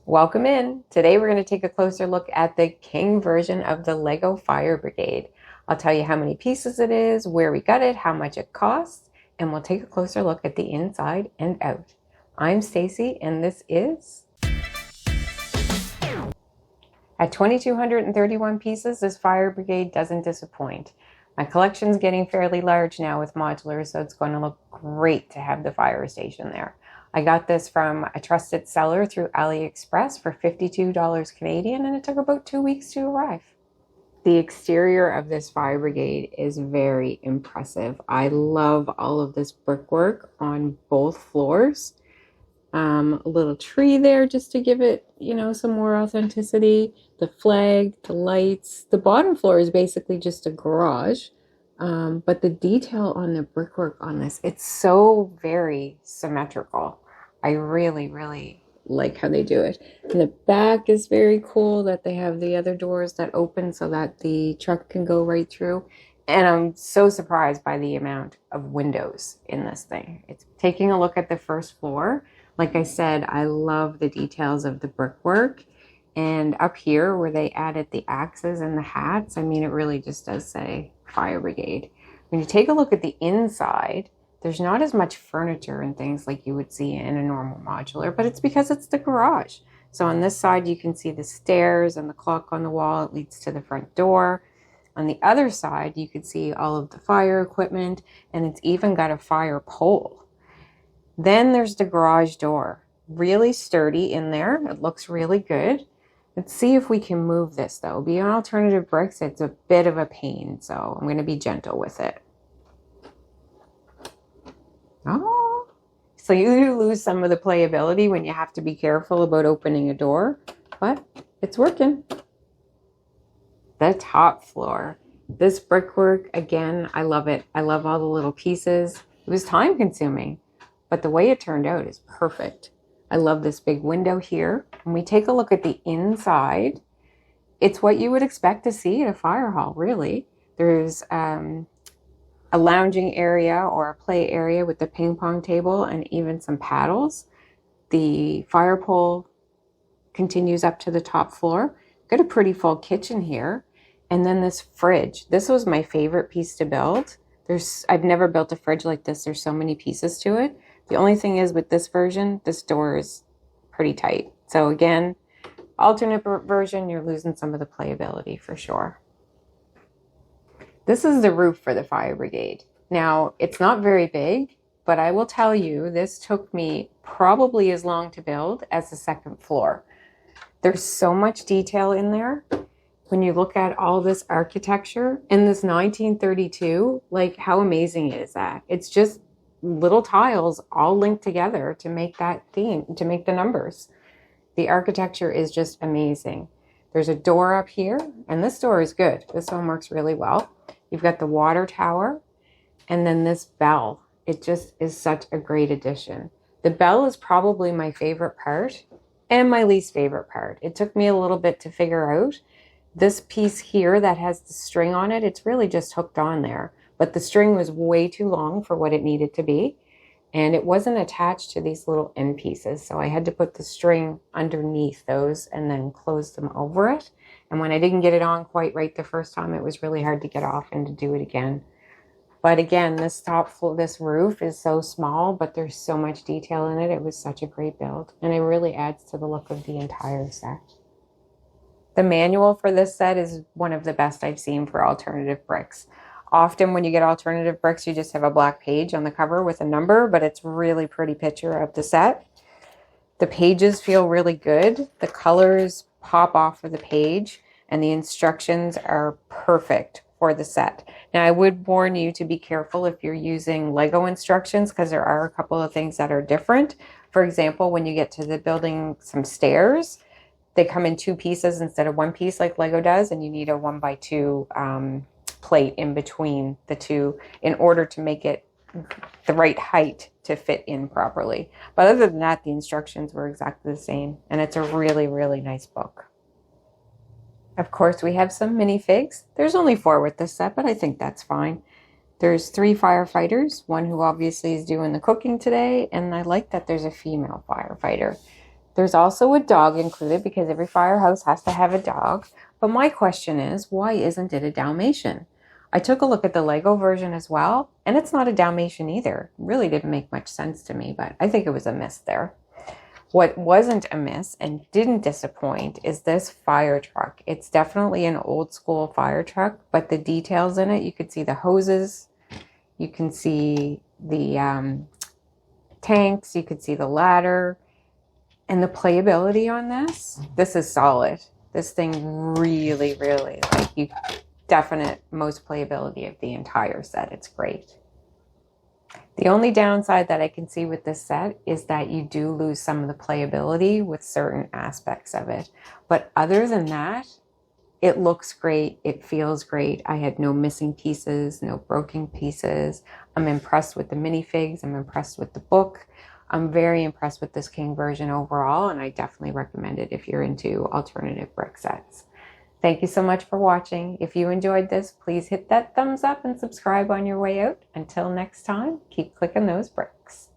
Welcome in. Today we're going to take a closer look at the King version of the Lego Fire Brigade. I'll tell you how many pieces it is, where we got it, how much it costs, and we'll take a closer look at the inside and out. I'm Stacy and this is... At 2,231 pieces, this Fire Brigade doesn't disappoint. My collection's getting fairly large now with modulars, so it's going to look great to have the fire station there. I got this from a trusted seller through AliExpress for $52 Canadian, and it took about 2 weeks to arrive. The exterior of this Fire Brigade is very impressive. I love all of this brickwork on both floors. A little tree there just to give it, some more authenticity. The flag, the lights. The bottom floor is basically just a garage. But the detail on the brickwork on this, it's so very symmetrical. I really, really like how they do it. And the back is very cool that they have the other doors that open so that the truck can go right through. And I'm so surprised by the amount of windows in this thing. It's taking a look at the first floor. Like I said, I love the details of the brickwork. And up here where they added the axes and the hats, it really just does say Fire Brigade. When you take a look at the inside, there's not as much furniture and things like you would see in a normal modular, but it's because it's the garage. So on this side, you can see the stairs and the clock on the wall. It leads to the front door. On the other side, you can see all of the fire equipment, and it's even got a fire pole. Then there's the garage door. Really sturdy in there. It looks really good. Let's see if we can move this though. Being alternative bricks, it's a bit of a pain, so I'm going to be gentle with it. Oh, so you lose some of the playability when you have to be careful about opening a door, but it's working. The top floor. This brickwork, again, I love it. I love all the little pieces. It was time consuming, but the way it turned out is perfect. I love this big window here. When we take a look at the inside, it's what you would expect to see at a fire hall, really. There's a lounging area or a play area with the ping pong table and even some paddles. The fire pole continues up to the top floor. Got a pretty full kitchen here. And then this fridge. This was my favorite piece to build. I've never built a fridge like this. There's so many pieces to it. The only thing is with this version, this door is pretty tight. So again, alternate version, you're losing some of the playability for sure. This is the roof for the Fire Brigade. Now, it's not very big, but I will tell you, this took me probably as long to build as the second floor. There's so much detail in there. When you look at all this architecture in this 1932, like how amazing is that? It's just little tiles all linked together to make that theme, to make the numbers. The architecture is just amazing. There's a door up here, and this door is good. This one works really well. You've got the water tower, and then this bell. It just is such a great addition. The bell is probably my favorite part and my least favorite part. It took me a little bit to figure out. This piece here that has the string on it, it's really just hooked on there. But the string was way too long for what it needed to be. And it wasn't attached to these little end pieces. So I had to put the string underneath those and then close them over it. And when I didn't get it on quite right the first time, it was really hard to get off and to do it again. But again, this top floor, this roof is so small, but there's so much detail in it. It was such a great build. And it really adds to the look of the entire set. The manual for this set is one of the best I've seen for alternative bricks. Often when you get alternative bricks, you just have a black page on the cover with a number, but it's really pretty picture of the set. The pages feel really good. The colors pop off of the page, and the instructions are perfect for the set. Now, I would warn you to be careful if you're using Lego instructions, because there are a couple of things that are different. For example, when you get to the building some stairs, they come in 2 pieces instead of 1 piece like Lego does, and you need a 1x2 plate in between the two in order to make it the right height to fit in properly. But other than that, the instructions were exactly the same, and it's a really, really nice book. Of course, we have some minifigs. There's only 4 with this set, but I think that's fine. There's 3 firefighters, one who obviously is doing the cooking today, and I like that there's a female firefighter. There's also a dog included because every firehouse has to have a dog. But my question is, why isn't it a Dalmatian? I took a look at the Lego version as well, and it's not a Dalmatian either. It really didn't make much sense to me, but I think it was a miss there. What wasn't a miss and didn't disappoint is this fire truck. It's definitely an old school fire truck, but the details in it, you could see the hoses, you can see the tanks, you could see the ladder, and the playability on this is solid. This thing really, really, like, you definite most playability of the entire set. It's great. The only downside that I can see with this set is that you do lose some of the playability with certain aspects of it. But other than that, it looks great. It feels great. I had no missing pieces, no broken pieces. I'm impressed with the minifigs. I'm impressed with the book. I'm very impressed with this King version overall, and I definitely recommend it if you're into alternative brick sets. Thank you so much for watching. If you enjoyed this, please hit that thumbs up and subscribe on your way out. Until next time, keep clicking those bricks.